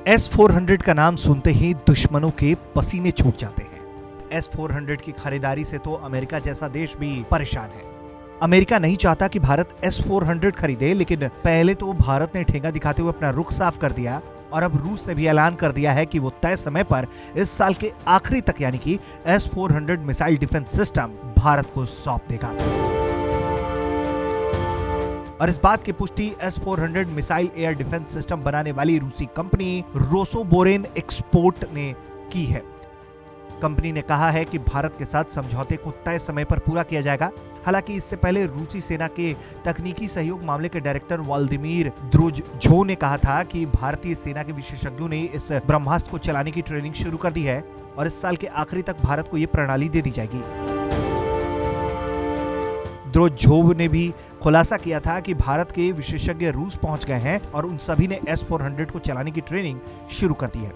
S-400 का नाम सुनते ही दुश्मनों के पसीने छूट जाते हैं। S-400 की खरीदारी से तो अमेरिका जैसा देश भी परेशान है। अमेरिका नहीं चाहता कि भारत S-400 खरीदे, लेकिन पहले तो भारत ने ठेंगा दिखाते हुए अपना रुख साफ कर दिया और अब रूस ने भी ऐलान कर दिया है कि वो तय समय पर इस साल के आखिरी तक यानी कि S-400 missile defence system Bharat को सौंप देगा। और इस बात की पुष्टि S-400 missile air defence system बनाने वाली रूसी कंपनी रोसोबोरेन एक्सपोर्ट ने की है। कंपनी ने कहा है कि भारत के साथ समझौते को तय समय पर पूरा किया जाएगा। हालांकि इससे पहले रूसी सेना के तकनीकी सहयोग मामले के डायरेक्टर व्लादिमीर द्रोजझोव ने कहा था कि भारतीय सेना के विशेषज्ञों ने इस ब्रह्मास्त्र को चलाने की ट्रेनिंग शुरू कर दी है और इस साल के आखिरी तक भारत को यह प्रणाली दे दी जाएगी। द्रोजझोव ने भी खुलासा किया था कि भारत के विशेषज्ञ रूस पहुंच गए हैं और उन सभी ने S-400 को चलाने की ट्रेनिंग शुरू कर दी है।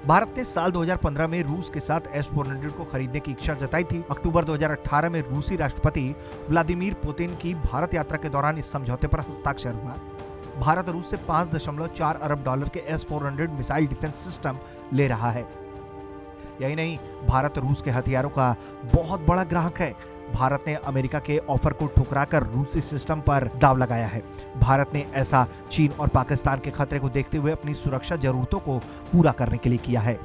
भारत ने साल 2015 में रूस के साथ S-400 को खरीदने की इच्छा जताई थी। अक्टूबर 2018 में रूसी राष्ट्रपति व्लादिमीर पुतिन की भारत यात्रा के दौरान इस समझौते पर हस्ताक्षर हुआ। भारत रूस से 5.4 अरब डॉलर के S-400 मिसाइल डिफेंस सिस्टम ले रहा है। यही नहीं, भारत रूस के हथियारों का बहुत बड़ा ग्राहक है। भारत ने अमेरिका के ऑफर को ठुकराकर रूसी सिस्टम पर दांव लगाया है। भारत ने ऐसा चीन और पाकिस्तान के खतरे को देखते हुए अपनी सुरक्षा जरूरतों को पूरा करने के लिए किया है।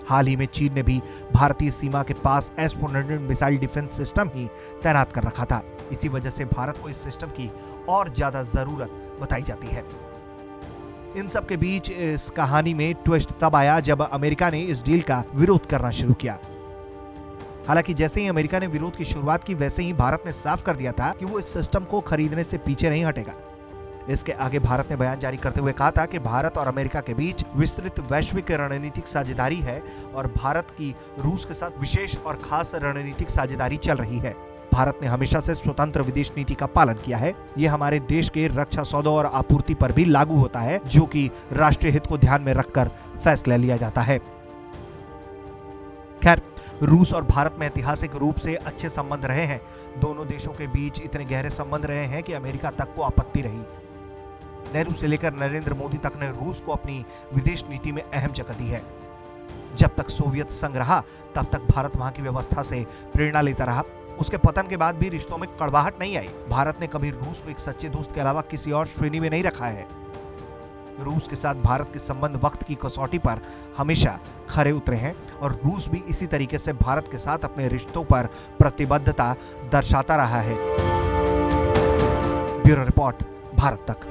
हाल ही में चीन ने भी भारतीय सीमा के पास S-400 मिसाइल डिफेंस सिस्टम ही तैनात कर रखा था। इसी वजह से भारत को इस सिस्टम की और ज्यादा जरूरत बताई जाती है। इन सब के बीच इस कहानी में ट्विस्ट तब आया जब अमेरिका ने इस डील का विरोध करना शुरू किया। हालांकि जैसे ही अमेरिका ने विरोध की शुरुआत की, वैसे ही भारत ने साफ कर दिया था कि वो इस सिस्टम को खरीदने से पीछे नहीं हटेगा। इसके आगे भारत ने बयान जारी करते हुए कहा था कि भारत और अमेरिका के बीच विस्तृत वैश्विक रणनीतिक साझेदारी है और भारत की रूस के साथ विशेष और खास रणनीतिक साझेदारी चल रही है। भारत ने हमेशा से स्वतंत्र विदेश नीति का पालन किया है। ये हमारे देश के रक्षा सौदों और आपूर्ति पर भी लागू होता है, जो कि राष्ट्रीय हित को ध्यान में रखकर फैसला लिया जाता है। खैर, रूस और भारत में ऐतिहासिक रूप से अच्छे संबंध रहे हैं। दोनों देशों के बीच इतने गहरे संबंध रहे हैं कि अमेरिका तक को आपत्ति रही। नेहरू से लेकर नरेंद्र मोदी तक ने रूस को अपनी विदेश नीति में अहम जगह दी है। जब तक सोवियत संघ रहा, तब तक भारत वहां की व्यवस्था से प्रेरणा लेता रहा। उसके पतन के बाद भी रिश्तों में कड़वाहट नहीं आई। भारत ने कभी रूस को एक सच्चे दोस्त के अलावा किसी और श्रेणी में नहीं रखा है। रूस के साथ भारत के संबंध वक्त की कसौटी पर हमेशा खरे उतरे हैं और रूस भी इसी तरीके से भारत के साथ अपने रिश्तों पर प्रतिबद्धता दर्शाता रहा है। ब्यूरो रिपोर्ट, भारत तक।